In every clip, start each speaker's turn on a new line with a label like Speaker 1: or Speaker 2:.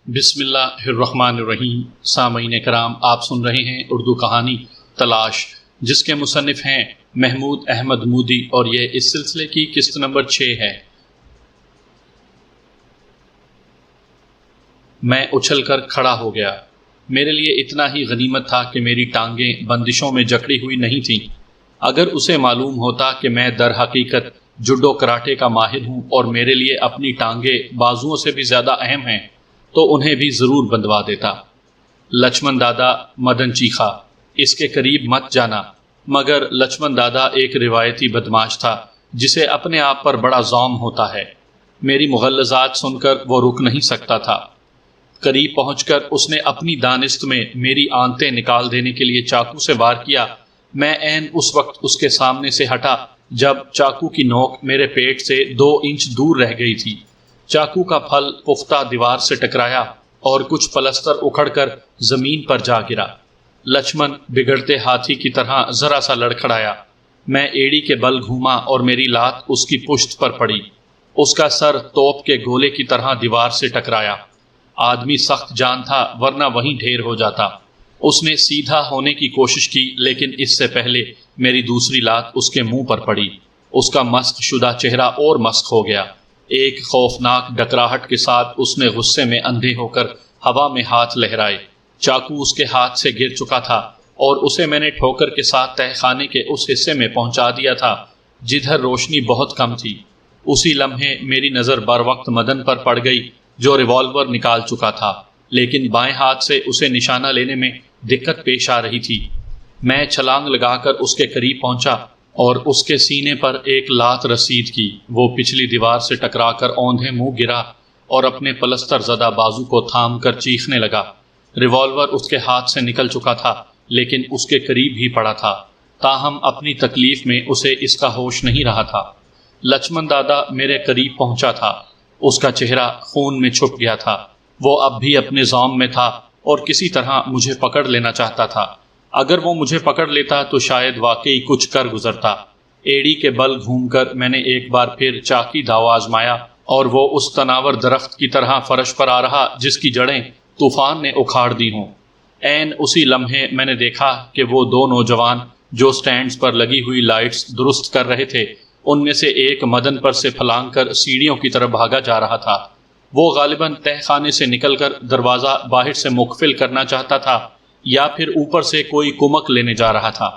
Speaker 1: بسم اللہ الرحمن الرحیم۔ سامعین کرام، آپ سن رہے ہیں اردو کہانی تلاش، جس کے مصنف ہیں محمود احمد مودی، اور یہ اس سلسلے کی قسط نمبر 6 ہے۔ میں اچھل کر کھڑا ہو گیا۔ میرے لیے اتنا ہی غنیمت تھا کہ میری ٹانگیں بندشوں میں جکڑی ہوئی نہیں تھیں۔ اگر اسے معلوم ہوتا کہ میں در حقیقت جوڈو کراٹے کا ماہر ہوں اور میرے لیے اپنی ٹانگیں بازوؤں سے بھی زیادہ اہم ہیں تو انہیں بھی ضرور بندوا دیتا۔ لچمن دادا، مدن چیخا، اس کے قریب مت جانا۔ مگر لچمن دادا ایک روایتی بدماش تھا جسے اپنے آپ پر بڑا زوم ہوتا ہے۔ میری مغلظات سن کر وہ رک نہیں سکتا تھا۔ قریب پہنچ کر اس نے اپنی دانست میں میری آنتیں نکال دینے کے لیے چاقو سے وار کیا۔ میں عین اس وقت اس کے سامنے سے ہٹا جب چاقو کی نوک میرے پیٹ سے 2 انچ دور رہ گئی تھی۔ چاقو کا پھل پختہ دیوار سے ٹکرایا اور کچھ پلستر اکھڑ کر زمین پر جا گرا۔ لچمن بگڑتے ہاتھی کی طرح ذرا سا لڑکھڑایا۔ میں ایڑی کے بل گھوما اور میری لات اس کی پشت پر پڑی۔ اس کا سر توپ کے گولے کی طرح دیوار سے ٹکرایا۔ آدمی سخت جان تھا ورنہ وہیں ڈھیر ہو جاتا۔ اس نے سیدھا ہونے کی کوشش کی لیکن اس سے پہلے میری دوسری لات اس کے منہ پر پڑی۔ اس کا مسخ شدہ چہرہ اور مسخ ہو گیا۔ ایک خوفناک ڈکراہٹ کے ساتھ اس نے غصے میں اندھے ہو کر ہوا میں ہاتھ لہرائے۔ چاقو اس کے ہاتھ سے گر چکا تھا اور اسے میں نے ٹھوکر کے ساتھ تہہ خانے کے اس حصے میں پہنچا دیا تھا جدھر روشنی بہت کم تھی۔ اسی لمحے میری نظر بر وقت مدن پر پڑ گئی جو ریوالور نکال چکا تھا، لیکن بائیں ہاتھ سے اسے نشانہ لینے میں دقت پیش آ رہی تھی۔ میں چھلانگ لگا کر اس کے قریب پہنچا اور اس کے سینے پر ایک لات رسید کی۔ وہ پچھلی دیوار سے ٹکرا کر اوندھے منہ گرا اور اپنے پلستر زدہ بازو کو تھام کر چیخنے لگا۔ ریوالور اس کے ہاتھ سے نکل چکا تھا لیکن اس کے قریب ہی پڑا تھا، تاہم اپنی تکلیف میں اسے اس کا ہوش نہیں رہا تھا۔ لچمن دادا میرے قریب پہنچا تھا۔ اس کا چہرہ خون میں چھپ گیا تھا۔ وہ اب بھی اپنے زوم میں تھا اور کسی طرح مجھے پکڑ لینا چاہتا تھا۔ اگر وہ مجھے پکڑ لیتا تو شاید واقعی کچھ کر گزرتا۔ ایڑی کے بل گھوم کر میں نے ایک بار پھر چاقی داؤ آزمایا اور وہ اس تناور درخت کی طرح فرش پر آ رہا جس کی جڑیں طوفان نے اکھاڑ دی ہوں۔ عین اسی لمحے میں نے دیکھا کہ وہ 2 نوجوان جو سٹینڈز پر لگی ہوئی لائٹس درست کر رہے تھے، ان میں سے ایک مدن پر سے پھلانگ کر سیڑھیوں کی طرف بھاگا جا رہا تھا۔ وہ غالباً تہہ خانے سے نکل کر دروازہ باہر سے مقفل کرنا چاہتا تھا یا پھر اوپر سے کوئی کمک لینے جا رہا تھا۔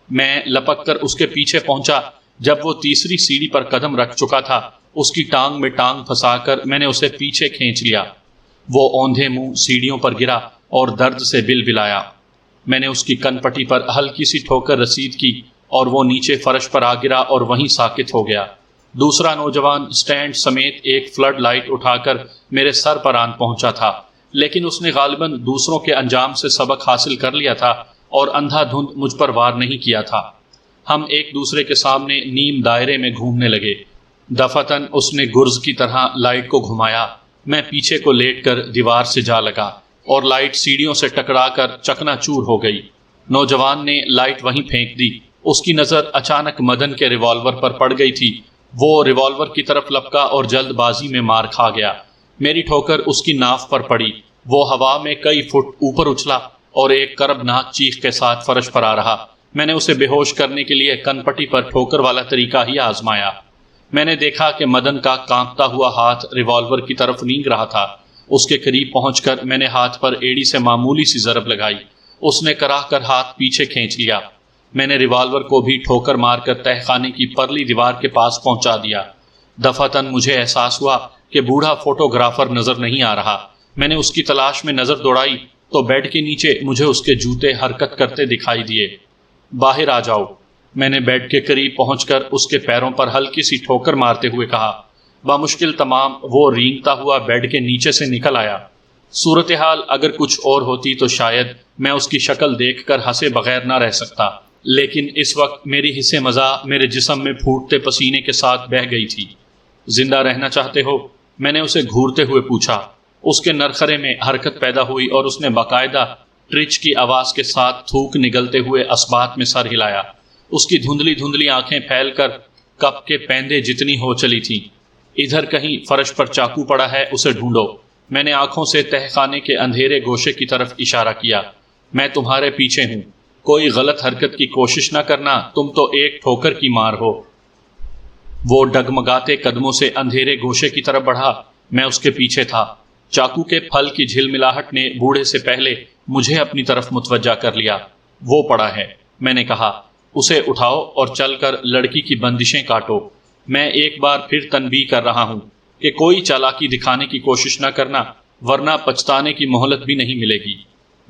Speaker 1: میں لپک کر اس کے پیچھے پہنچا۔ جب وہ تیسری سیڑھی پر قدم رکھ چکا تھا، اس کی ٹانگ میں ٹانگ پھنسا کر میں نے اسے پیچھے کھینچ لیا۔ وہ اوندھے منہ سیڑھیوں پر گرا اور درد سے بلبلایا۔ میں نے اس کی کن پٹی پر ہلکی سی ٹھوکر رسید کی اور وہ نیچے فرش پر آ گرا اور وہیں ساکت ہو گیا۔ دوسرا نوجوان سٹینڈ سمیت ایک فلڈ لائٹ اٹھا کر میرے سر پر آن پہنچا تھا، لیکن اس نے غالباً دوسروں کے انجام سے سبق حاصل کر لیا تھا اور اندھا دھند مجھ پر وار نہیں کیا تھا۔ ہم ایک دوسرے کے سامنے نیم دائرے میں گھومنے لگے۔ دفعتاً اس نے گرز کی طرح لائٹ کو گھمایا۔ میں پیچھے کو لیٹ کر دیوار سے جا لگا اور لائٹ سیڑھیوں سے ٹکرا کر چکنا چور ہو گئی۔ نوجوان نے لائٹ وہیں پھینک دی۔ اس کی نظر اچانک مدن کے ریوالور پر پڑ گئی تھی۔ وہ ریوالور کی طرف لپکا اور جلد بازی میں مار کھا گیا۔ میری ٹھوکر اس کی ناف پر پڑی۔ وہ ہوا میں کئی فٹ اوپر اچھلا اور ایک کربناک چیخ کے ساتھ فرش پر آ رہا۔ میں نے اسے بے ہوش کرنے کے لیے کن پٹی پر ٹھوکر والا طریقہ ہی آزمایا۔ میں نے دیکھا کہ مدن کا کانپتا ہوا ہاتھ ریوالور کی طرف نینگ رہا تھا۔ اس کے قریب پہنچ کر میں نے ہاتھ پر ایڑی سے معمولی سی ضرب لگائی۔ اس نے کراہ کر ہاتھ پیچھے کھینچ لیا۔ میں نے ریوالور کو بھی ٹھوکر مار کر تہہ خانے کی پرلی دیوار کے پاس پہنچا دیا۔ دفعتاً مجھے احساس ہوا کہ بوڑھا فوٹوگرافر نظر نہیں آ رہا۔ میں نے اس کی تلاش میں نظر دوڑائی تو بیڈ کے نیچے مجھے اس کے جوتے حرکت کرتے دکھائی دیے۔ باہر آ جاؤ، میں نے بیڈ کے قریب پہنچ کر اس کے پیروں پر ہلکی سی ٹھوکر مارتے ہوئے کہا۔ بامشکل تمام وہ رینگتا ہوا بیڈ کے نیچے سے نکل آیا۔ صورتحال اگر کچھ اور ہوتی تو شاید میں اس کی شکل دیکھ کر ہنسے بغیر نہ رہ سکتا، لیکن اس وقت میری حصے مزاح میرے جسم میں پھوٹتے پسینے کے ساتھ بہہ گئی تھی۔ زندہ رہنا چاہتے ہو؟ میں نے اسے گھورتے ہوئے پوچھا۔ اس کے نرخرے میں حرکت پیدا ہوئی اور اس نے باقاعدہ ٹرچ کی آواز کے ساتھ تھوک نگلتے ہوئے اسبات میں سر ہلایا۔ اس کی دھندلی دھندلی آنکھیں پھیل کر کپ کے پیندے جتنی ہو چلی تھیں۔ ادھر کہیں فرش پر چاقو پڑا ہے، اسے ڈھونڈو۔ میں نے آنکھوں سے تہخانے کے اندھیرے گوشے کی طرف اشارہ کیا۔ میں تمہارے پیچھے ہوں، کوئی غلط حرکت کی کوشش نہ کرنا، تم تو ایک ٹھوکر کی مار ہو۔ وہ ڈگمگاتے قدموں سے اندھیرے گوشے کی طرف بڑھا، میں اس کے پیچھے تھا۔ چاقو کے پھل کی جھلملاہٹ نے بوڑھے سے پہلے مجھے اپنی طرف متوجہ کر لیا۔ وہ پڑا ہے، میں نے کہا، اسے اٹھاؤ اور چل کر لڑکی کی بندشیں کاٹو۔ میں ایک بار پھر تنبیہ کر رہا ہوں کہ کوئی چالاکی دکھانے کی کوشش نہ کرنا، ورنہ پچھتانے کی مہلت بھی نہیں ملے گی۔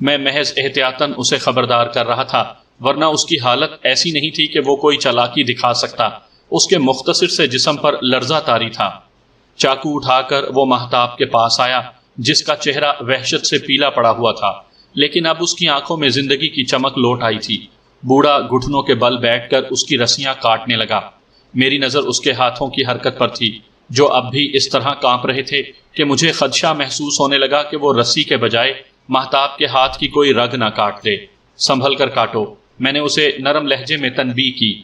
Speaker 1: میں محض احتیاطاً اسے خبردار کر رہا تھا، ورنہ اس کی حالت ایسی نہیں تھی کہ وہ کوئی چالاکی دکھا سکتا۔ اس کے مختصر سے جسم پر لرزہ طاری تھا۔ چاقو اٹھا کر وہ مہتاب کے پاس آیا، جس کا چہرہ وحشت سے پیلا پڑا ہوا تھا، لیکن اب اس کی آنکھوں میں زندگی کی چمک لوٹ آئی تھی۔ بوڑھا گھٹنوں کے بل بیٹھ کر اس کی رسیاں کاٹنے لگا۔ میری نظر اس کے ہاتھوں کی حرکت پر تھی، جو اب بھی اس طرح کانپ رہے تھے کہ مجھے خدشہ محسوس ہونے لگا کہ وہ رسی کے بجائے مہتاب کے ہاتھ کی کوئی رگ نہ کاٹ دے۔ سنبھل کر کاٹو، میں نے اسے نرم لہجے میں تنبیہ کی۔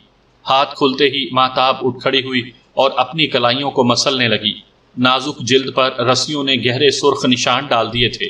Speaker 1: ہاتھ کھلتے ہی مہتاب اٹھ کھڑی ہوئی اور اپنی کلائیوں کو مسلنے لگی۔ نازک جلد پر رسیوں نے گہرے سرخ نشان ڈال دیے تھے۔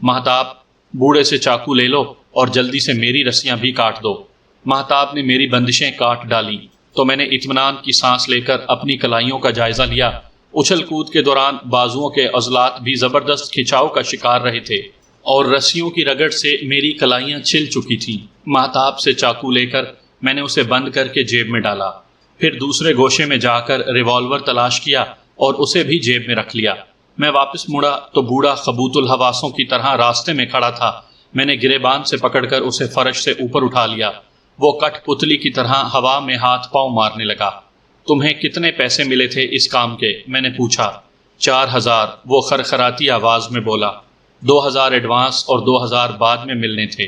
Speaker 1: مہتاب، بوڑھے سے چاقو لے لو اور جلدی سے میری رسیاں بھی کاٹ دو۔ مہتاب نے میری بندشیں کاٹ ڈالیں تو میں نے اطمینان کی سانس لے کر اپنی کلائیوں کا جائزہ لیا۔ اچھل کود کے دوران بازوؤں کے عضلات بھی زبردست کھچاؤ کا شکار رہے تھے اور رسیوں کی رگڑ سے میری کلائیاں چھل چکی تھیں۔ مہتاب سے چاقو لے کر میں نے اسے بند کر کے جیب میں ڈالا، پھر دوسرے گوشے میں جا کر ریوالور تلاش کیا اور اسے بھی جیب میں رکھ لیا۔ میں واپس مڑا تو بوڑھا خبوط الحواسوں کی طرح راستے میں کھڑا تھا۔ میں نے گریبان سے پکڑ کر اسے فرش سے اوپر اٹھا لیا۔ وہ کٹ پتلی کی طرح ہوا میں ہاتھ پاؤں مارنے لگا۔ تمہیں کتنے پیسے ملے تھے اس کام کے؟ میں نے پوچھا۔ 4000، وہ خرخراتی آواز میں بولا۔ 2000 ایڈوانس اور 2000 بعد میں ملنے تھے۔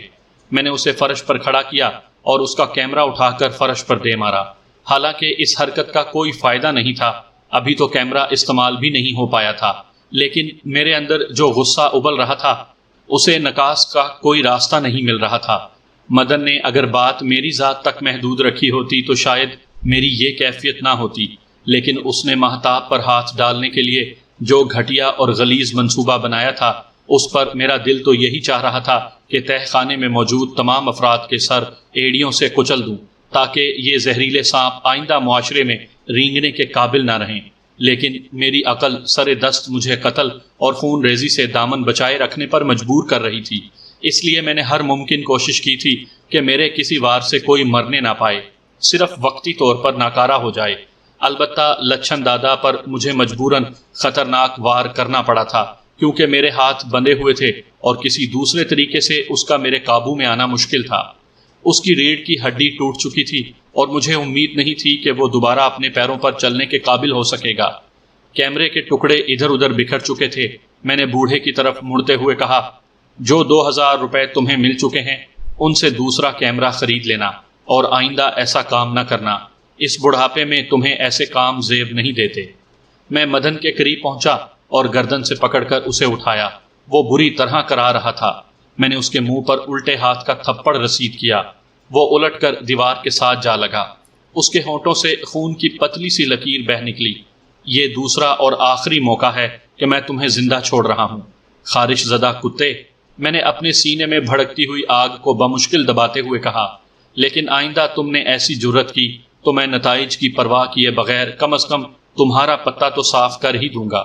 Speaker 1: میں نے اسے فرش پر کھڑا کیا اور اس کا کیمرہ اٹھا کر فرش پر دے مارا۔ حالانکہ اس حرکت کا کوئی فائدہ نہیں تھا، ابھی تو کیمرہ استعمال بھی نہیں ہو پایا تھا، لیکن میرے اندر جو غصہ ابل رہا تھا اسے نکاس کا کوئی راستہ نہیں مل رہا تھا۔ مدن نے اگر بات میری ذات تک محدود رکھی ہوتی تو شاید میری یہ کیفیت نہ ہوتی، لیکن اس نے مہتاب پر ہاتھ ڈالنے کے لیے جو گھٹیا اور غلیظ منصوبہ بنایا تھا، اس پر میرا دل تو یہی چاہ رہا تھا کہ تہ خانے میں موجود تمام افراد کے سر ایڑیوں سے کچل دوں، تاکہ یہ زہریلے سانپ آئندہ معاشرے میں رینگنے کے قابل نہ رہیں۔ لیکن میری عقل سر دست مجھے قتل اور خون ریزی سے دامن بچائے رکھنے پر مجبور کر رہی تھی۔ اس لیے میں نے ہر ممکن کوشش کی تھی کہ میرے کسی وار سے کوئی مرنے نہ پائے، صرف وقتی طور پر ناکارہ ہو جائے۔ البتہ لچھن دادا پر مجھے مجبوراً خطرناک وار کرنا پڑا تھا، کیونکہ میرے ہاتھ بندھے ہوئے تھے اور کسی دوسرے طریقے سے اس کا میرے قابو میں آنا مشکل تھا۔ اس کی ریڑھ کی ہڈی ٹوٹ چکی تھی اور مجھے امید نہیں تھی کہ وہ دوبارہ اپنے پیروں پر چلنے کے قابل ہو سکے گا۔ کیمرے کے ٹکڑے ادھر ادھر بکھر چکے تھے۔ میں نے بوڑھے کی طرف مڑتے ہوئے کہا، جو 2000 روپے تمہیں مل چکے ہیں ان سے دوسرا کیمرہ خرید لینا اور آئندہ ایسا کام نہ کرنا۔ اس بڑھاپے میں تمہیں ایسے کام زیب نہیں دیتے۔ میں مدن کے قریب پہنچا اور گردن سے پکڑ کر اسے اٹھایا۔ وہ بری طرح کرا رہا تھا۔ میں نے اس کے منہ پر الٹے ہاتھ کا تھپڑ رسید کیا۔ وہ الٹ کر دیوار کے ساتھ جا لگا۔ اس کے ہونٹوں سے خون کی پتلی سی لکیر بہہ نکلی۔ یہ دوسرا اور آخری موقع ہے کہ میں تمہیں زندہ چھوڑ رہا ہوں، خارش زدہ کتے، میں نے اپنے سینے میں بھڑکتی ہوئی آگ کو بمشکل دباتے ہوئے کہا۔ لیکن آئندہ تم نے ایسی جرت کی تو میں نتائج کی پرواہ کیے بغیر کم از کم تمہارا پتہ تو صاف کر ہی دوں گا۔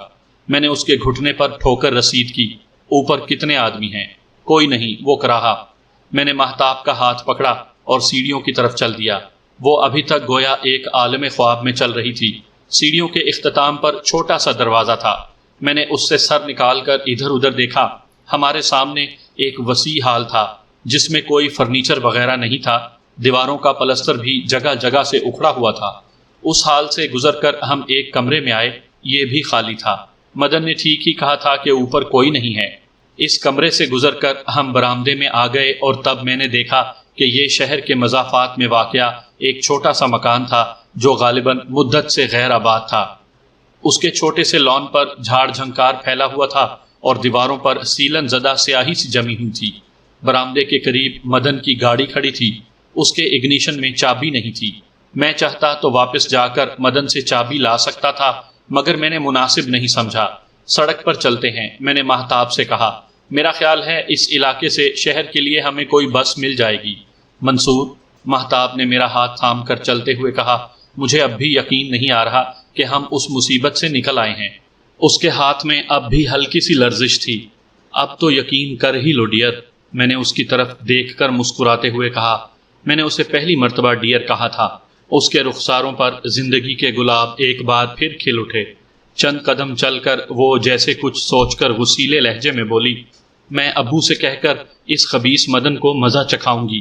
Speaker 1: میں نے اس کے گھٹنے پر ٹھوکر رسید کی۔ اوپر کتنے آدمی ہیں؟ کوئی نہیں، وہ کراہا۔ میں نے مہتاب کا ہاتھ پکڑا اور سیڑھیوں کی طرف چل دیا۔ وہ ابھی تک گویا ایک عالم خواب میں چل رہی تھی۔ سیڑھیوں کے اختتام پر چھوٹا سا دروازہ تھا۔ میں نے اس سے سر نکال کر ادھر ادھر دیکھا۔ ہمارے سامنے ایک وسیع ہال تھا جس میں کوئی فرنیچر وغیرہ نہیں تھا۔ دیواروں کا پلستر بھی جگہ جگہ سے اکھڑا ہوا تھا۔ اس ہال سے گزر کر ہم ایک کمرے میں آئے، یہ بھی خالی تھا۔ مدن نے ٹھیک ہی کہا تھا کہ اوپر کوئی نہیں ہے۔ اس کمرے سے گزر کر ہم برآمدے میں آ گئے اور تب میں نے دیکھا کہ یہ شہر کے مضافات میں واقع ایک چھوٹا سا مکان تھا جو غالباً مدت سے غیر آباد تھا۔ اس کے چھوٹے سے لان پر جھاڑ جھنکار پھیلا ہوا تھا اور دیواروں پر سیلن زدہ سیاہی سی جمی ہوئی تھی۔ برآمدے کے قریب مدن کی گاڑی کھڑی تھی۔ اس کے اگنیشن میں چابی نہیں تھی۔ میں چاہتا تو واپس جا کر مدن سے چابی لا سکتا تھا، مگر میں نے مناسب نہیں سمجھا۔ سڑک پر چلتے ہیں، میں نے مہتاب سے کہا۔ میرا خیال ہے اس علاقے سے شہر کے لیے ہمیں کوئی بس مل جائے گی۔ منصور، مہتاب نے میرا ہاتھ تھام کر چلتے ہوئے کہا، مجھے اب بھی یقین نہیں آ رہا کہ ہم اس مصیبت سے نکل آئے ہیں۔ اس کے ہاتھ میں اب بھی ہلکی سی لرزش تھی۔ اب تو یقین کر ہی لو ڈیئر، میں نے اس کی طرف دیکھ کر مسکراتے ہوئے کہا۔ میں نے اسے پہلی مرتبہ ڈیئر کہا تھا۔ اس کے رخساروں پر زندگی کے گلاب ایک بار پھر کھل اٹھے۔ چند قدم چل کر وہ جیسے کچھ سوچ کر غصیلے لہجے میں بولی، میں ابو سے کہہ کر اس خبیث مدن کو مزہ چکھاؤں گی۔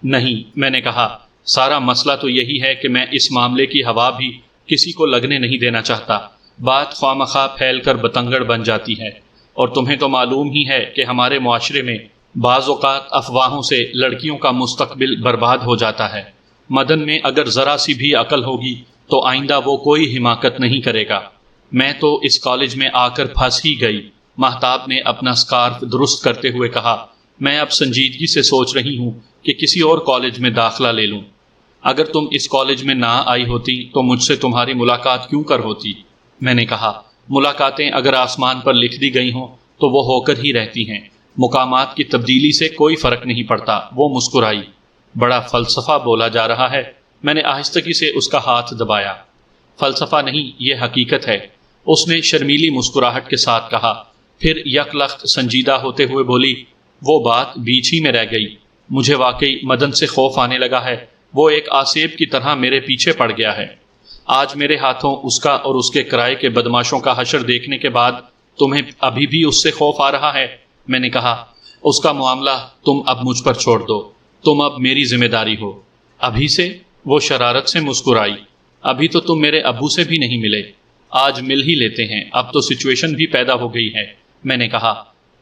Speaker 1: نہیں، میں نے کہا، سارا مسئلہ تو یہی ہے کہ میں اس معاملے کی ہوا بھی کسی کو لگنے نہیں دینا چاہتا۔ بات خواہ پھیل کر بتنگڑ بن جاتی ہے، اور تمہیں تو معلوم ہی ہے کہ ہمارے معاشرے میں بعض اوقات افواہوں سے لڑکیوں کا مستقبل برباد ہو جاتا ہے۔ مدن میں اگر ذرا سی بھی عقل ہوگی تو آئندہ وہ کوئی حماقت نہیں کرے گا۔ میں تو اس کالج میں آ کر پھنس ہی گئی۔ مہتاب نے اپنا اسکارف درست کرتے ہوئے کہا، میں اب سنجیدگی سے سوچ رہی ہوں کہ کسی اور کالج میں داخلہ لے لوں۔ اگر تم اس کالج میں نہ آئی ہوتی تو مجھ سے تمہاری ملاقات کیوں کر ہوتی؟ میں نے کہا، ملاقاتیں اگر آسمان پر لکھ دی گئی ہوں تو وہ ہو کر ہی رہتی ہیں، مقامات کی تبدیلی سے کوئی فرق نہیں پڑتا۔ وہ مسکرائی۔ بڑا فلسفہ بولا جا رہا ہے۔ میں نے آہستگی سے اس کا ہاتھ دبایا۔ فلسفہ نہیں، یہ حقیقت ہے، اس نے شرمیلی مسکراہٹ کے ساتھ کہا، پھر یک لخت سنجیدہ ہوتے ہوئے بولی، وہ بات بیچ ہی میں رہ گئی۔ مجھے واقعی مدن سے خوف آنے لگا ہے۔ وہ ایک آسیب کی طرح میرے پیچھے پڑ گیا ہے۔ آج میرے ہاتھوں اس کا اور اس کے کرائے کے بدماشوں کا حشر دیکھنے کے بعد تمہیں ابھی بھی اس سے خوف آ رہا ہے؟ میں نے کہا، اس کا معاملہ تم اب مجھ پر چھوڑ دو، تم اب میری ذمہ داری ہو۔ ابھی سے؟ وہ شرارت سے مسکرائی۔ ابھی تو تم میرے ابو سے بھی نہیں ملے۔ آج مل ہی لیتے ہیں، اب تو سچویشن بھی پیدا ہو گئی ہے۔ میں نے کہا،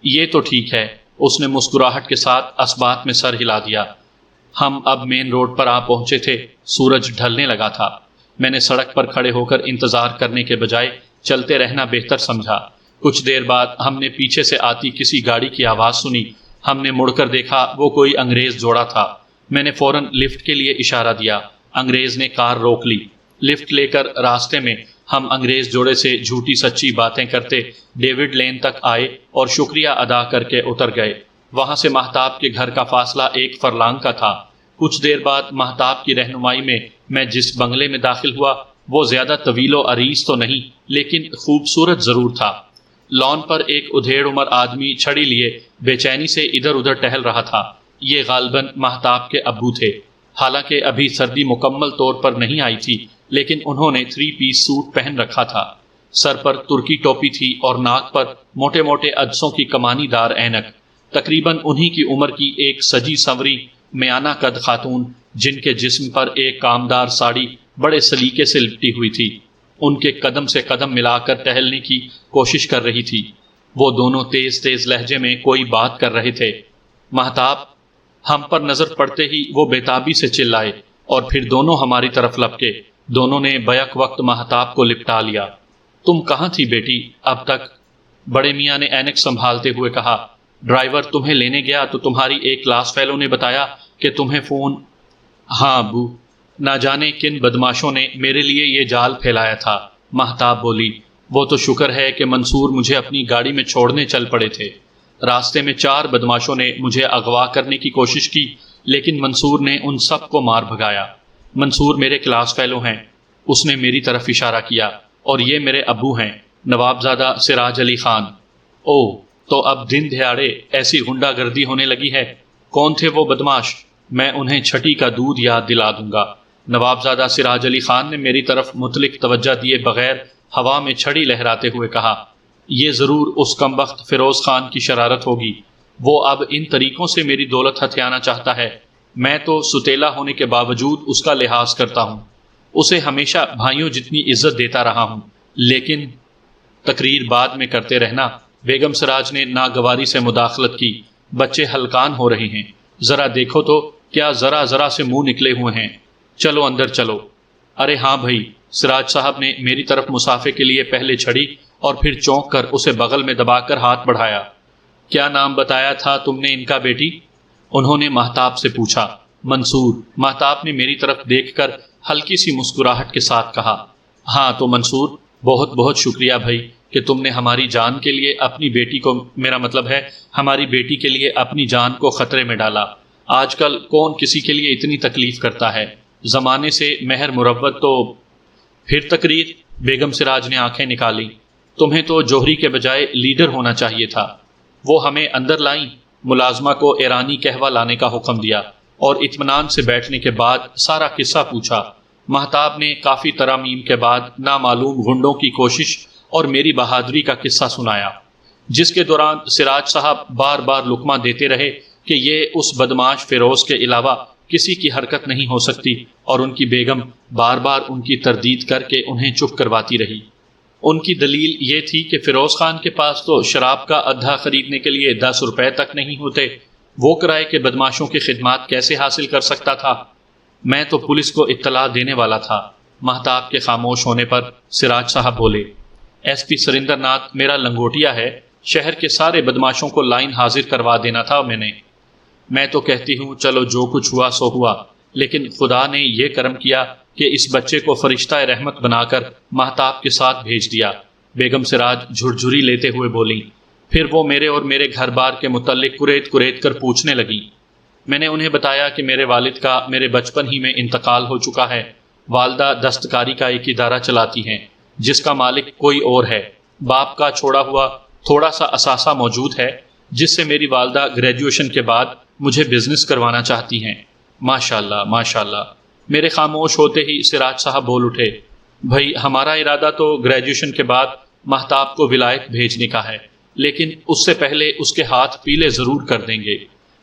Speaker 1: یہ تو ٹھیک ہے۔ اس نے مسکراہٹ کے ساتھ اثبات میں سر ہلا دیا۔ ہم اب مین روڈ پر آ پہنچے تھے۔ سورج ڈھلنے لگا تھا۔ میں نے سڑک پر کھڑے ہو کر انتظار کرنے کے بجائے چلتے رہنا بہتر سمجھا۔ کچھ دیر بعد ہم نے پیچھے سے آتی کسی گاڑی کی آواز سنی۔ ہم نے مڑ کر دیکھا، وہ کوئی انگریز جوڑا تھا۔ میں نے فوراً لفٹ کے لیے اشارہ دیا۔ انگریز نے کار روک لی۔ لفٹ لے کر راستے میں ہم انگریز جوڑے سے جھوٹی سچی باتیں کرتے ڈیوڈ لین تک آئے اور شکریہ ادا کر کے اتر گئے۔ وہاں سے مہتاب کے گھر کا فاصلہ 1 فرلانگ کا تھا۔ کچھ دیر بعد مہتاب کی رہنمائی میں جس بنگلے میں داخل ہوا وہ زیادہ طویل و عریض تو نہیں لیکن خوبصورت ضرور تھا۔ لان پر ایک ادھیڑ عمر آدمی چھڑی لیے بے چینی سے ادھر ادھر ٹہل رہا تھا۔ یہ غالباً مہتاب کے ابو تھے۔ حالانکہ ابھی سردی مکمل طور پر نہیں آئی تھی لیکن انہوں نے 3 پیس سوٹ پہن رکھا تھا۔ سر پر ترکی ٹوپی تھی اور ناک پر موٹے موٹے عدسوں کی کمانی دار اینک۔ تقریباً انہی کی عمر کی ایک سجی سنوری میانہ قد خاتون، جن کے جسم پر ایک کامدار ساڑی بڑے سلیقے سے لپٹی ہوئی تھی، ان کے قدم سے قدم ملا کر ٹہلنے کی کوشش کر رہی تھی۔ وہ دونوں تیز تیز لہجے میں کوئی بات کر رہے تھے۔ مہتاب! ہم پر نظر پڑتے ہی وہ بےتابی سے چلائے اور پھر دونوں ہماری طرف لپکے۔ دونوں نے بیک وقت مہتاب کو لپٹا لیا۔ تم کہاں تھی بیٹی اب تک؟ بڑے میاں نے اینک سنبھالتے ہوئے کہا۔ ڈرائیور تمہیں لینے گیا تو تمہاری ایک کلاس فیلو نے بتایا کہ تمہیں فون… ہاں ابو، نہ جانے کن بدماشوں نے میرے لیے یہ جال پھیلایا تھا۔ مہتاب بولی۔ وہ تو شکر ہے کہ منصور مجھے اپنی گاڑی میں چھوڑنے چل پڑے تھے۔ راستے میں 4 بدماشوں نے مجھے اغوا کرنے کی کوشش کی لیکن منصور نے ان سب کو مار بھگایا۔ منصور میرے کلاس فیلو ہیں، اس نے میری طرف اشارہ کیا، اور یہ میرے ابو ہیں، نوابزادہ سراج علی خان۔ او، تو اب دن دہاڑے ایسی غنڈہ گردی ہونے لگی ہے۔ کون تھے وہ بدماش؟ میں انہیں چھٹی کا دودھ یاد دلا دوں گا۔ نوابزادہ سراج علی خان نے میری طرف مطلق توجہ دیے بغیر ہوا میں چھڑی لہراتے ہوئے کہا، یہ ضرور اس کمبخت فیروز خان کی شرارت ہوگی۔ وہ اب ان طریقوں سے میری دولت ہتھیانا چاہتا ہے۔ میں تو ستیلا ہونے کے باوجود اس کا لحاظ کرتا ہوں، اسے ہمیشہ بھائیوں جتنی عزت دیتا رہا ہوں، لیکن… تقریر بعد میں کرتے رہنا۔ بیگم سراج نے ناگواری سے مداخلت کی۔ بچے ہلکان ہو رہے ہیں، ذرا دیکھو تو کیا ذرا ذرا سے منہ نکلے ہوئے ہیں۔ چلو اندر چلو۔ ارے ہاں بھائی، سراج صاحب نے میری طرف مسافے کے لیے پہلے چھڑی اور پھر چونک کر اسے بغل میں دبا کر ہاتھ بڑھایا۔ کیا نام بتایا تھا تم نے ان کا بیٹی؟ انہوں نے مہتاب سے پوچھا۔ منصور، مہتاب نے میری طرف دیکھ کر ہلکی سی مسکراہٹ کے ساتھ کہا۔ ہاں تو منصور، بہت بہت شکریہ بھائی، کہ تم نے ہماری جان کے لیے اپنی بیٹی کو، میرا مطلب ہے ہماری بیٹی کے لیے اپنی جان کو خطرے میں ڈالا۔ آج کل کون کسی کے لیے اتنی تکلیف کرتا ہے؟ زمانے سے مہر مروت تو پھر تقریر۔ بیگم سراج نے آنکھیں نکالی۔ تمہیں تو جوہری کے بجائے لیڈر ہونا چاہیے تھا۔ وہ ہمیں اندر لائیں، ملازمہ کو ایرانی قہوہ لانے کا حکم دیا اور اطمینان سے بیٹھنے کے بعد سارا قصہ پوچھا۔ مہتاب نے کافی ترامیم کے بعد نامعلوم غنڈوں کی کوشش اور میری بہادری کا قصہ سنایا، جس کے دوران سراج صاحب بار بار لقمہ دیتے رہے کہ یہ اس بدماش فیروز کے علاوہ کسی کی حرکت نہیں ہو سکتی، اور ان کی بیگم بار بار ان کی تردید کر کے انہیں چپ کرواتی رہی۔ ان کی دلیل یہ تھی کہ فیروز خان کے پاس تو شراب کا ادھا خریدنے کے لیے 10 روپے تک نہیں ہوتے، وہ کرائے کے بدماشوں کی خدمات کیسے حاصل کر سکتا تھا؟ میں تو پولیس کو اطلاع دینے والا تھا۔ مہتاب کے خاموش ہونے پر سراج صاحب بولے، ایس پی سریندر ناتھ میرا لنگوٹیا ہے، شہر کے سارے بدماشوں کو لائن حاضر کروا دینا تھا میں تو کہتی ہوں چلو جو کچھ ہوا سو ہوا، لیکن خدا نے یہ کرم کیا کہ اس بچے کو فرشتہ رحمت بنا کر مہتاب کے ساتھ بھیج دیا۔ بیگم سراج جھرجھری لیتے ہوئے بولیں۔ پھر وہ میرے اور میرے گھر بار کے متعلق کریت کر پوچھنے لگیں۔ میں نے انہیں بتایا کہ میرے والد کا میرے بچپن ہی میں انتقال ہو چکا ہے۔ والدہ دستکاری کا ایک ادارہ چلاتی ہیں جس کا مالک کوئی اور ہے۔ باپ کا چھوڑا ہوا تھوڑا سا اثاثہ موجود ہے جس سے میری والدہ گریجویشن کے بعد مجھے بزنس کروانا چاہتی ہیں۔ ماشاءاللہ ماشاءاللہ۔ میرے خاموش ہوتے ہی سراج صاحب بول اٹھے، بھائی ہمارا ارادہ تو گریجویشن کے بعد مہتاب کو ولایت بھیجنے کا ہے، لیکن اس سے پہلے اس کے ہاتھ پیلے ضرور کر دیں گے۔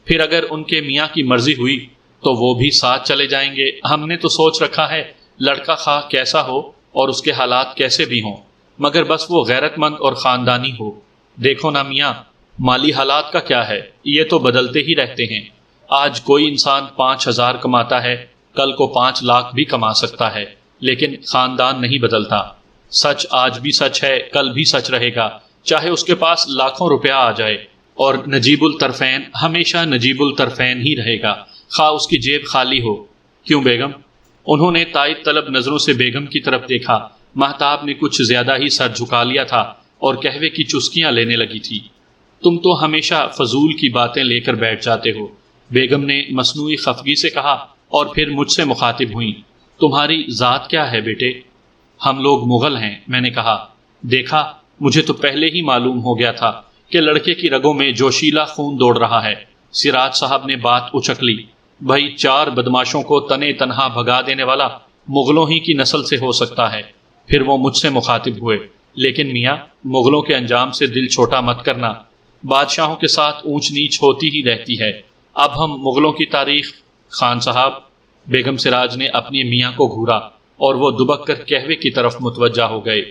Speaker 1: پھر اگر ان کے میاں کی مرضی ہوئی تو وہ بھی ساتھ چلے جائیں گے۔ ہم نے تو سوچ رکھا ہے لڑکا خواہ کیسا ہو اور اس کے حالات کیسے بھی ہوں، مگر بس وہ غیرت مند اور خاندانی ہو۔ دیکھو نا میاں، مالی حالات کا کیا ہے، یہ تو بدلتے ہی رہتے ہیں۔ آج کوئی انسان 5,000 کماتا ہے، کل کو 5 لاکھ بھی کما سکتا ہے، لیکن خاندان نہیں بدلتا۔ سچ آج بھی سچ ہے، کل بھی سچ رہے گا، چاہے اس کے پاس لاکھوں روپیہ آ جائے، اور نجیب الطرفین ہمیشہ نجیب الطرفین ہی رہے گا، خواہ اس کی جیب خالی ہو۔ کیوں بیگم؟ انہوں نے تائید طلب نظروں سے بیگم کی طرف دیکھا۔ مہتاب نے کچھ زیادہ ہی سر جھکا لیا تھا اور قہوے کی چسکیاں لینے لگی تھی۔ تم تو ہمیشہ فضول کی باتیں لے کر بیٹھ جاتے ہو، بیگم نے مصنوعی خفگی سے کہا، اور پھر مجھ سے مخاطب ہوئیں، تمہاری ذات کیا ہے بیٹے؟ ہم لوگ مغل ہیں، میں نے کہا۔ دیکھا، مجھے تو پہلے ہی معلوم ہو گیا تھا کہ لڑکے کی رگوں میں جوشیلا خون دوڑ رہا ہے۔ سراج صاحب نے بات اچک لی، بھائی 4 بدماشوں کو تنے تنہا بھگا دینے والا مغلوں ہی کی نسل سے ہو سکتا ہے۔ پھر وہ مجھ سے مخاطب ہوئے، لیکن میاں مغلوں کے انجام سے دل چھوٹا مت کرنا، بادشاہوں کے ساتھ اونچ نیچ ہوتی ہی رہتی ہے۔ اب ہم مغلوں کی تاریخ۔ خان صاحب، بیگم سراج نے اپنی میاں کو گھورا اور وہ دبک کر قہوے کی طرف متوجہ ہو گئے۔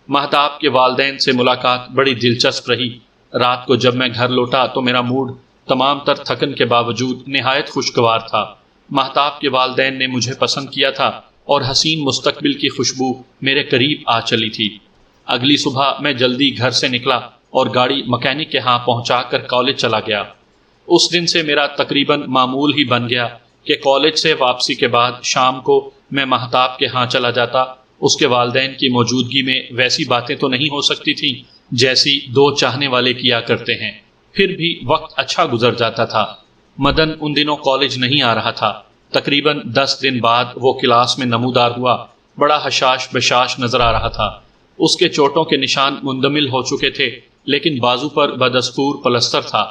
Speaker 1: مہتاب کے والدین سے ملاقات بڑی دلچسپ رہی۔ رات کو جب میں گھر لوٹا تو میرا موڈ تمام تر تھکن کے باوجود نہایت خوشگوار تھا۔ مہتاب کے والدین نے مجھے پسند کیا تھا اور حسین مستقبل کی خوشبو میرے قریب آ چلی تھی۔ اگلی صبح میں جلدی گھر سے نکلا اور گاڑی مکینک کے ہاں پہنچا کر کالج چلا گیا۔ اس دن سے میرا تقریباً معمول ہی بن گیا کہ کالج سے واپسی کے بعد شام کو میں مہتاب کے ہاں چلا جاتا۔ اس کے والدین کی موجودگی میں ویسی باتیں تو نہیں ہو سکتی تھیں جیسی 2 چاہنے والے کیا کرتے ہیں، پھر بھی وقت اچھا گزر جاتا تھا۔ مدن ان دنوں کالج نہیں آ رہا تھا۔ تقریباً 10 دن بعد وہ کلاس میں نمودار ہوا۔ بڑا حشاش بشاش نظر آ رہا تھا۔ اس کے چوٹوں کے نشان مندمل ہو چکے تھے، لیکن بازو پر بدستور پلستر تھا۔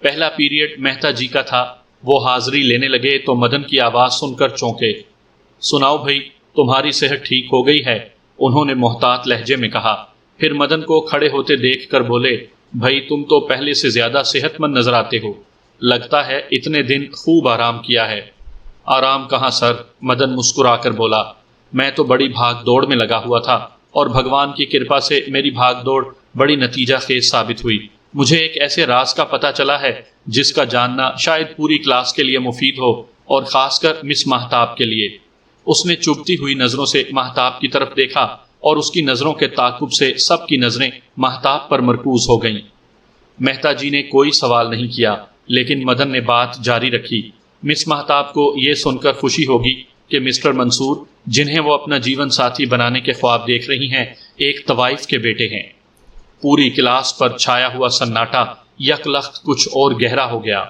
Speaker 1: پہلا پیریڈ مہتا جی کا تھا۔ وہ حاضری لینے لگے تو مدن کی آواز سن کر چونکے۔ سناؤ بھائی، تمہاری صحت ٹھیک ہو گئی ہے؟ انہوں نے محتاط لہجے میں کہا۔ پھر مدن کو کھڑے ہوتے دیکھ کر بولے، بھائی تم تو پہلے سے زیادہ صحت مند نظر آتے ہو، لگتا ہے اتنے دن خوب آرام کیا ہے۔ آرام کہاں سر، مدن مسکرا کر بولا، میں تو بڑی بھاگ دوڑ میں لگا ہوا تھا، اور بھگوان کی کرپا سے میری بھاگ دوڑ بڑی نتیجہ خیز ثابت ہوئی۔ مجھے ایک ایسے راز کا پتہ چلا ہے جس کا جاننا شاید پوری کلاس کے لیے مفید ہو، اور خاص کر مس مہتاب کے لیے۔ اس نے چبھتی ہوئی نظروں سے مہتاب کی طرف دیکھا، اور اس کی نظروں کے تعاقب سے سب کی نظریں مہتاب پر مرکوز ہو گئیں۔ مہتا جی نے کوئی سوال نہیں کیا، لیکن مدن نے بات جاری رکھی، مس مہتاب کو یہ سن کر خوشی ہوگی کہ مسٹر منصور، جنہیں وہ اپنا جیون ساتھی بنانے کے خواب دیکھ رہی ہیں، ایک طوائف کے بیٹے ہیں۔ پوری کلاس پر چھایا ہوا سناٹا یک لخت کچھ اور گہرا ہو گیا۔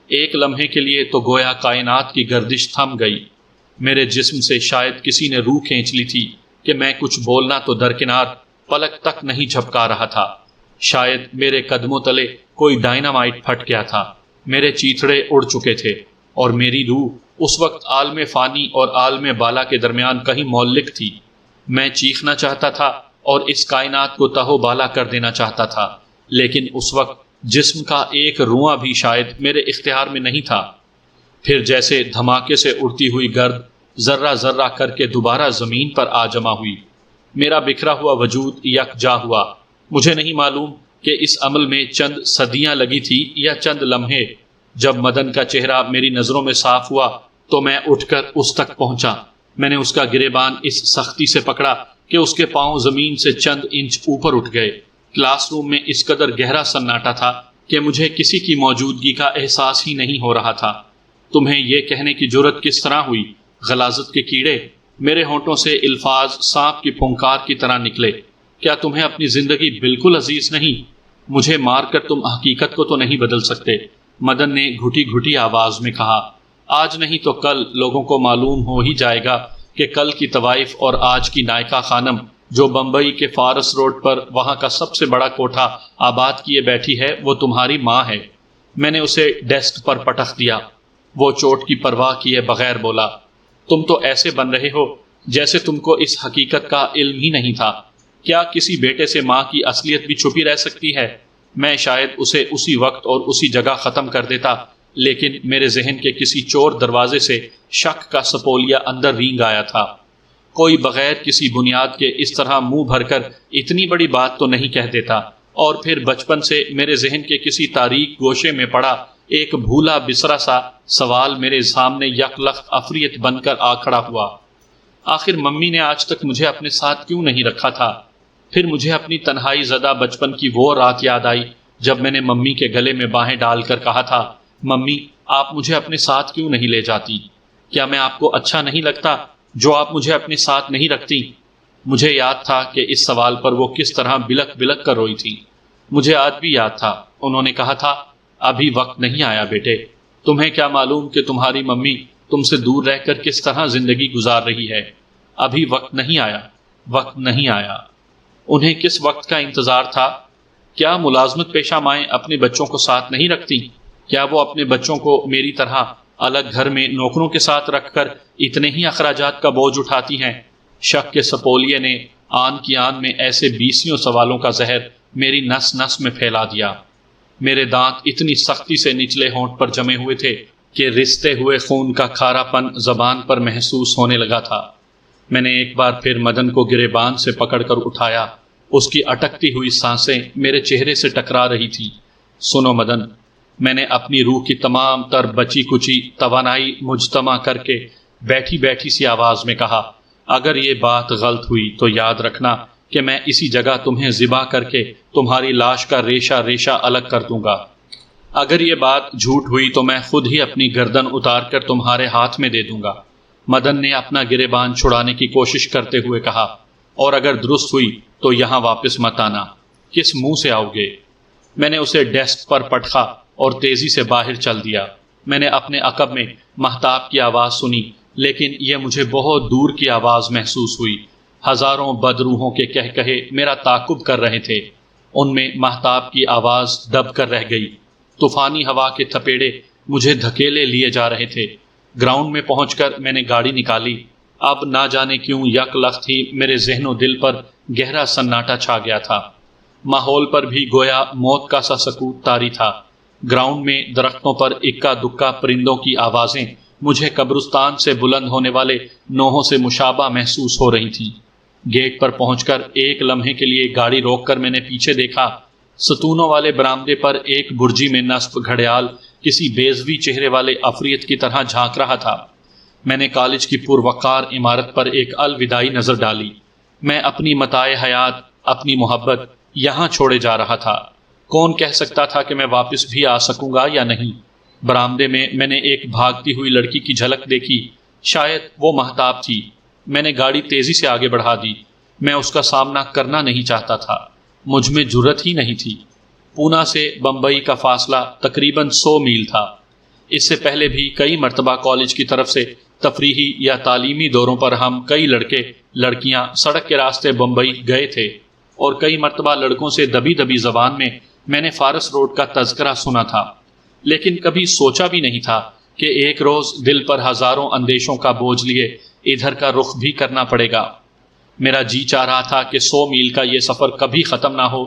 Speaker 1: ایک لمحے کے لیے تو گویا کائنات کی گردش تھم گئی۔ میرے جسم سے شاید کسی نے روح کھینچ لی تھی کہ میں کچھ بولنا تو درکنار پلک تک نہیں جھپکا رہا تھا۔ شاید میرے قدموں تلے کوئی ڈائنامائٹ پھٹ گیا تھا۔ میرے چیتھڑے اڑ چکے تھے اور میری روح اس وقت عالم فانی اور عالم بالا کے درمیان کہیں معلق تھی۔ میں چیخنا چاہتا تھا اور اس کائنات کو تہو بالا کر دینا چاہتا تھا، لیکن اس وقت جسم کا ایک رواں بھی شاید میرے اختیار میں نہیں تھا۔ پھر جیسے دھماکے سے اڑتی ہوئی گرد ذرہ ذرہ کر کے دوبارہ زمین پر آ جمع ہوئی۔ میرا بکھرا ہوا وجود یکجا ہوا۔ مجھے نہیں معلوم کہ اس عمل میں چند صدیاں لگی تھی یا چند لمحے۔ جب مدن کا چہرہ میری نظروں میں صاف ہوا تو میں اٹھ کر اس تک پہنچا۔ میں نے اس کا گریبان اس سختی سے پکڑا کہ اس کے پاؤں زمین سے چند انچ اوپر اٹھ گئے۔ کلاس روم میں اس قدر گہرا سناٹا تھا کہ مجھے کسی کی موجودگی کا احساس ہی نہیں ہو رہا تھا۔ تمہیں یہ کہنے کی جرت کس طرح ہوئی؟ غلاظت کے کیڑے! میرے ہونٹوں سے الفاظ سانپ کی پھونکار کی طرح نکلے۔ کیا تمہیں اپنی زندگی بالکل عزیز نہیں؟ مجھے مار کر تم حقیقت کو تو نہیں بدل سکتے، مدن نے گھٹی گھٹی آواز میں کہا۔ آج نہیں تو کل لوگوں کو معلوم ہو ہی جائے گا کہ کل کی طوائف اور آج کی نائکا خانم جو بمبئی کے فارس روڈ پر وہاں کا سب سے بڑا کوٹھا آباد کیے بیٹھی ہے وہ تمہاری ماں ہے۔ میں نے اسے ڈیسک پر پٹخ دیا۔ وہ چوٹ کی پرواہ کیے بغیر بولا، تم تو ایسے بن رہے ہو جیسے تم کو اس حقیقت کا علم ہی نہیں تھا۔ کیا کسی بیٹے سے ماں کی اصلیت بھی چھپی رہ سکتی ہے؟ میں شاید اسے اسی وقت اور اسی جگہ ختم کر دیتا، لیکن میرے ذہن کے کسی چور دروازے سے شک کا سپولیا اندر رینگ آیا تھا۔ کوئی بغیر کسی بنیاد کے اس طرح منہ بھر کر اتنی بڑی بات تو نہیں کہہ دیتا۔ اور پھر بچپن سے میرے ذہن کے کسی تاریک گوشے میں پڑا ایک بھولا بسرا سا سوال میرے سامنے یک لخت عفریت بن کر آ کھڑا ہوا۔ آخر ممی نے آج تک مجھے اپنے ساتھ کیوں نہیں رکھا تھا؟ پھر مجھے اپنی تنہائی زدہ بچپن کی وہ رات یاد آئی جب میں نے ممی کے گلے میں باہیں ڈال کر کہا تھا، ممی آپ مجھے اپنے ساتھ کیوں نہیں لے جاتی؟ کیا میں آپ کو اچھا نہیں لگتا جو آپ مجھے اپنے ساتھ نہیں رکھتی؟ مجھے یاد تھا کہ اس سوال پر وہ کس طرح بلک بلک کر روئی تھی۔ مجھے آج بھی یاد تھا انہوں نے کہا تھا، ابھی وقت نہیں آیا بیٹے، تمہیں کیا معلوم کہ تمہاری ممی تم سے دور رہ کر کس طرح زندگی گزار رہی ہے۔ ابھی وقت نہیں آیا، وقت نہیں آیا۔ انہیں کس وقت کا انتظار تھا؟ کیا ملازمت پیشہ مائیں اپنے بچوں کو ساتھ نہیں رکھتی؟ کیا وہ اپنے بچوں کو میری طرح الگ گھر میں نوکروں کے ساتھ رکھ کر اتنے ہی اخراجات کا بوجھ اٹھاتی ہیں؟ شک کے سپولیے نے آن کی آن میں ایسے بیسیوں سوالوں کا زہر میری نس نس میں پھیلا دیا۔ میرے دانت اتنی سختی سے نچلے ہونٹ پر جمے ہوئے تھے کہ رستے ہوئے خون کا کھارا پن زبان پر محسوس ہونے لگا تھا۔ میں نے ایک بار پھر مدن کو گریبان سے پکڑ کر اٹھایا۔ اس کی اٹکتی ہوئی سانسیں میرے چہرے سے ٹکرا رہی تھی۔ سنو مدن، میں نے اپنی روح کی تمام تر بچی کچی توانائی مجتمع کر کے بیٹھی بیٹھی سی آواز میں کہا، اگر یہ بات غلط ہوئی تو یاد رکھنا کہ میں اسی جگہ تمہیں ذبح کر کے تمہاری لاش کا ریشہ ریشہ الگ کر دوں گا۔ اگر یہ بات جھوٹ ہوئی تو میں خود ہی اپنی گردن اتار کر تمہارے ہاتھ میں دے دوں گا۔ مدن نے اپنا گریبان چھڑانے کی کوشش کرتے ہوئے کہا، اور اگر درست ہوئی تو یہاں واپس مت آنا۔ کس منہ سے آؤ گے؟ میں نے اسے ڈیسک پر پٹخا اور تیزی سے باہر چل دیا۔ میں نے اپنے عقب میں مہتاب کی آواز سنی، لیکن یہ مجھے بہت دور کی آواز محسوس ہوئی۔ ہزاروں بدروحوں کے کہے میرا تعاقب کر رہے تھے۔ ان میں مہتاب کی آواز دب کر رہ گئی۔ طوفانی ہوا کے تھپیڑے مجھے دھکیلے لیے جا رہے تھے۔ گراؤنڈ میں پہنچ کر میں نے گاڑی نکالی۔ اب نہ جانے کیوں یک لخت ہی میرے ذہن و دل پر گہرا سناٹا چھا گیا تھا۔ ماحول پر بھی گویا موت کا سا سکوت طاری تھا۔ گراؤنڈ میں درختوں پر اکا دکا پرندوں کی آوازیں مجھے قبرستان سے بلند ہونے والے نوحوں سے مشابہ محسوس ہو رہی تھیں۔ گیٹ پر پہنچ کر ایک لمحے کے لیے گاڑی روک کر میں نے پیچھے دیکھا۔ ستونوں والے برآمدے پر ایک برجی میں نصب گھڑیال کسی بیضوی چہرے والے عفریت کی طرح جھانک رہا تھا۔ میں نے کالج کی پروقار عمارت پر ایک الوداعی نظر ڈالی۔ میں اپنی متاع حیات، اپنی محبت یہاں چھوڑے جا رہا تھا۔ کون کہہ سکتا تھا کہ میں واپس بھی آ سکوں گا یا نہیں؟ برآمدے میں نے ایک بھاگتی ہوئی لڑکی کی جھلک دیکھی۔ شاید وہ مہتاب تھی۔ میں نے گاڑی تیزی سے آگے بڑھا دی۔ میں اس کا سامنا کرنا نہیں چاہتا تھا۔ مجھ میں جرت ہی نہیں تھی۔ پونا سے بمبئی کا فاصلہ تقریباً 100 میل تھا۔ اس سے پہلے بھی کئی مرتبہ کالج کی طرف سے تفریحی یا تعلیمی دوروں پر ہم کئی لڑکے لڑکیاں سڑک کے راستے بمبئی گئے تھے، اور کئی مرتبہ لڑکوں سے دبی دبی زبان میں نے فارس روڈ کا تذکرہ سنا تھا، لیکن کبھی سوچا بھی نہیں تھا کہ ایک روز دل پر ہزاروں اندیشوں کا بوجھ لیے ادھر کا رخ بھی کرنا پڑے گا۔ میرا جی چاہ رہا تھا کہ 100 میل کا یہ سفر کبھی ختم نہ ہو،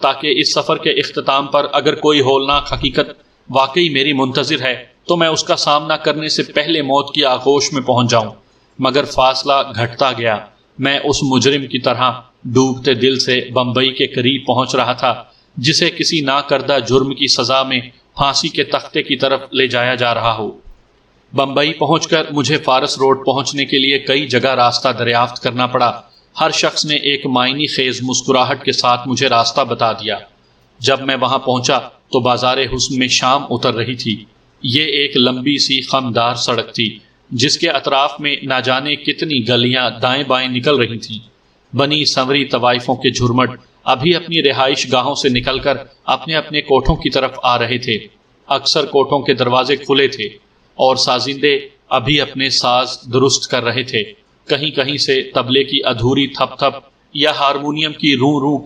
Speaker 1: تاکہ اس سفر کے اختتام پر اگر کوئی ہولناک حقیقت واقعی میری منتظر ہے تو میں اس کا سامنا کرنے سے پہلے موت کی آغوش میں پہنچ جاؤں۔ مگر فاصلہ گھٹتا گیا، میں اس مجرم کی طرح ڈوبتے دل سے بمبئی کے قریب پہنچ رہا تھا جسے کسی نہ کردہ جرم کی سزا میں پھانسی کے تختے کی طرف لے جایا جا رہا ہو۔ بمبئی پہنچ کر مجھے فارس روڈ پہنچنے کے لیے کئی جگہ راستہ دریافت کرنا پڑا۔ ہر شخص نے ایک معنی خیز مسکراہٹ کے ساتھ مجھے راستہ بتا دیا۔ جب میں وہاں پہنچا تو بازار حسن میں شام اتر رہی تھی۔ یہ ایک لمبی سی خمدار سڑک تھی جس کے اطراف میں نہ جانے کتنی گلیاں دائیں بائیں نکل رہی تھیں۔ بنی سنوری طوائفوں کے جھرمٹ ابھی اپنی رہائش گاہوں سے نکل کر اپنے اپنے کوٹھوں کی طرف آ رہے تھے۔ اکثر کوٹھوں کے دروازے کھلے تھے اور سازندے ابھی اپنے ساز درست کر رہے تھے۔ کہیں کہیں سے طبلے کی ادھوری تھپ تھپ یا ہارمونیم کی روں روں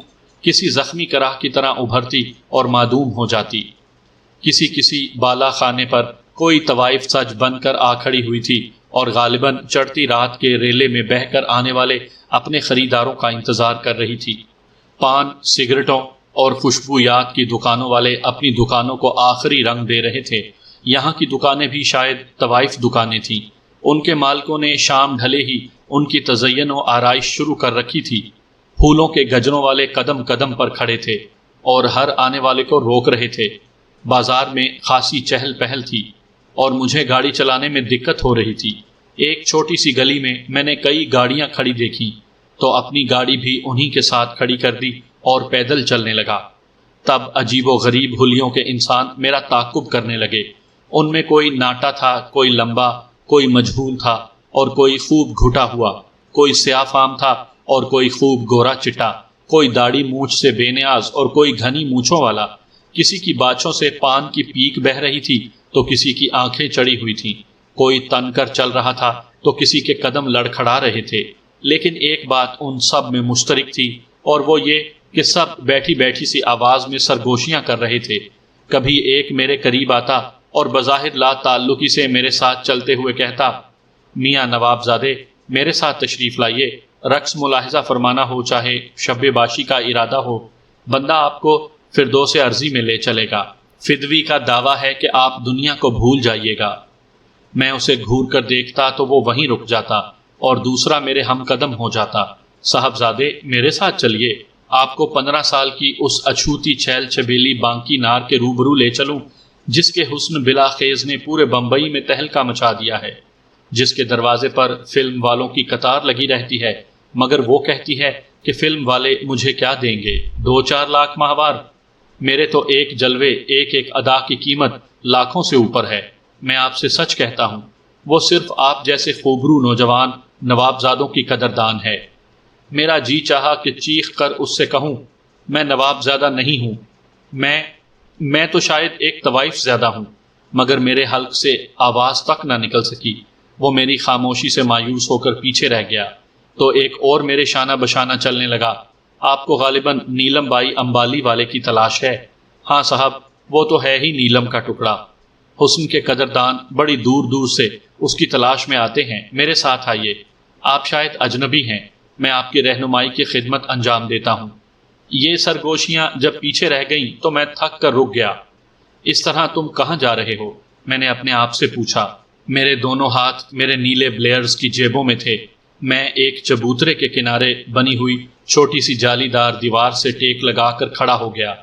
Speaker 1: کسی زخمی کراہ کی طرح ابھرتی اور معدوم ہو جاتی۔ کسی بالا خانے پر کوئی طوائف سج بن کر آ کھڑی ہوئی تھی اور غالباً چڑھتی رات کے ریلے میں بہہ کر آنے والے اپنے خریداروں کا انتظار کر رہی تھی۔ پان، سگریٹوں اور خوشبویات کی دکانوں والے اپنی دکانوں کو آخری رنگ دے رہے تھے۔ یہاں کی دکانیں بھی شاید طوائف دکانیں تھیں۔ ان کے مالکوں نے شام ڈھلے ہی ان کی تزئین و آرائش شروع کر رکھی تھی۔ پھولوں کے گجروں والے قدم قدم پر کھڑے تھے اور ہر آنے والے کو روک رہے تھے۔ بازار میں خاصی چہل پہل تھی اور مجھے گاڑی چلانے میں دقت ہو رہی تھی۔ ایک چھوٹی سی گلی میں نے کئی گاڑیاں کھڑی دیکھیں تو اپنی گاڑی بھی انہی کے ساتھ کھڑی کر دی اور پیدل چلنے لگا۔ تب عجیب و غریب حلیوں کے انسان میرا تعقب کرنے لگے۔ ان میں کوئی ناٹا تھا، کوئی لمبا، کوئی مجہول تھا اور کوئی خوب گھٹا ہوا، کوئی سیاہ فام تھا اور کوئی خوب گورا چٹا، کوئی داڑھی مونچھ سے بے نیاز اور کوئی گھنی مونچھوں والا۔ کسی کی باچھوں سے پان کی پیک بہہ رہی تھی تو کسی کی آنکھیں چڑی ہوئی تھیں۔ کوئی تن کر چل رہا تھا تو کسی کے قدم لڑکھڑا رہے تھے۔ لیکن ایک بات ان سب میں مشترک تھی اور وہ یہ کہ سب بیٹھی بیٹھی سی آواز میں سرگوشیاں کر رہے تھے۔ کبھی ایک میرے قریب آتا اور بظاہر لا تعلقی سے میرے ساتھ چلتے ہوئے کہتا، میاں نواب زادے، میرے ساتھ تشریف لائیے، رقص ملاحظہ فرمانا ہو چاہے شب باشی کا ارادہ ہو، بندہ آپ کو فردوس ارضی میں لے چلے گا۔ فدوی کا دعویٰ ہے کہ آپ دنیا کو بھول جائیے گا۔ میں اسے گھور کر دیکھتا تو وہ وہیں رک جاتا اور دوسرا میرے ہم قدم ہو جاتا۔ صاحبزادے، میرے ساتھ چلیے، آپ کو 15 سال کی اس اچھوتی چھیل چھبیلی بانکی نار کے روبرو لے چلوں جس کے حسن بلا خیز نے پورے بمبئی میں تہلکہ مچا دیا ہے، جس کے دروازے پر فلم والوں کی قطار لگی رہتی ہے، مگر وہ کہتی ہے کہ فلم والے مجھے کیا دیں گے، 2-4 لاکھ ماہوار؟ میرے تو ایک جلوے، ایک ادا کی قیمت لاکھوں سے اوپر ہے۔ میں آپ سے سچ کہتا ہوں، وہ صرف آپ جیسے خوبرو نوجوان نوابزادوں کی قدردان ہے۔ میرا جی چاہا کہ چیخ کر اس سے کہوں، میں نوابزادہ نہیں ہوں، میں تو شاید ایک طوائف زیادہ ہوں، مگر میرے حلق سے آواز تک نہ نکل سکی۔ وہ میری خاموشی سے مایوس ہو کر پیچھے رہ گیا تو ایک اور میرے شانہ بشانہ چلنے لگا۔ آپ کو غالباً نیلم بائی امبالی والے کی تلاش ہے؟ ہاں صاحب، وہ تو ہے ہی نیلم کا ٹکڑا۔ حسن کے قدردان بڑی دور دور سے اس کی تلاش میں آتے ہیں۔ میرے ساتھ آئیے، آپ شاید اجنبی ہیں، میں آپ کی رہنمائی کی خدمت انجام دیتا ہوں۔ یہ سرگوشیاں جب پیچھے رہ گئیں تو میں تھک کر رک گیا۔ اس طرح تم کہاں جا رہے ہو؟ میں نے اپنے آپ سے پوچھا۔ میرے دونوں ہاتھ میرے نیلے بلیئرز کی جیبوں میں تھے۔ میں ایک چبوترے کے کنارے بنی ہوئی چھوٹی سی جالی دار دیوار سے ٹیک لگا کر کھڑا ہو گیا۔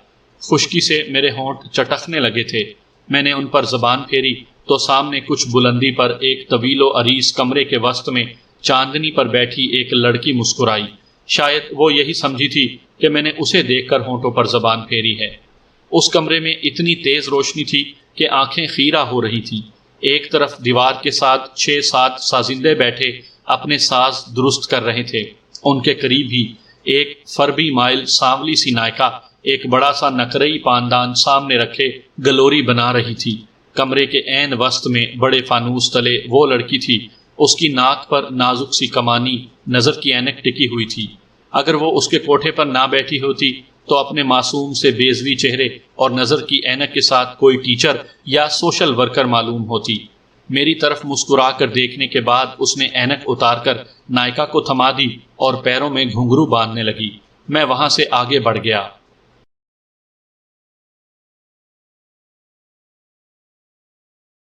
Speaker 1: خشکی سے میرے ہونٹ چٹکنے لگے تھے۔ میں نے ان پر زبان پھیری تو سامنے کچھ بلندی پر ایک طویل و عریض کمرے کے وسط میں چاندنی پر بیٹھی ایک لڑکی مسکرائی۔ شاید وہ یہی سمجھی تھی کہ میں نے اسے دیکھ کر ہونٹوں پر زبان پھیری ہے۔ اس کمرے میں اتنی تیز روشنی تھی کہ آنکھیں خیرہ ہو رہی تھیں۔ ایک طرف دیوار کے ساتھ 6-7 سازندے بیٹھے اپنے ساز درست کر رہے تھے۔ ان کے قریب ہی ایک فربی مائل سانولی سی نائکا ایک بڑا سا نقرئی پاندان سامنے رکھے گلوری بنا رہی تھی۔ کمرے کے عین وسط میں بڑے فانوس تلے وہ لڑکی تھی۔ اس کی ناک پر نازک سی کمانی نظر کی اینک ٹکی ہوئی تھی۔ اگر وہ اس کے کوٹھے پر نہ بیٹھی ہوتی تو اپنے معصوم سے بیضوی چہرے اور نظر کی اینک کے ساتھ کوئی ٹیچر یا سوشل ورکر معلوم ہوتی۔ میری طرف مسکرا کر دیکھنے کے بعد اس نے اینک اتار کر نائکا کو تھما دی اور پیروں میں گھنگرو باندھنے لگی۔ میں وہاں سے آگے بڑھ گیا۔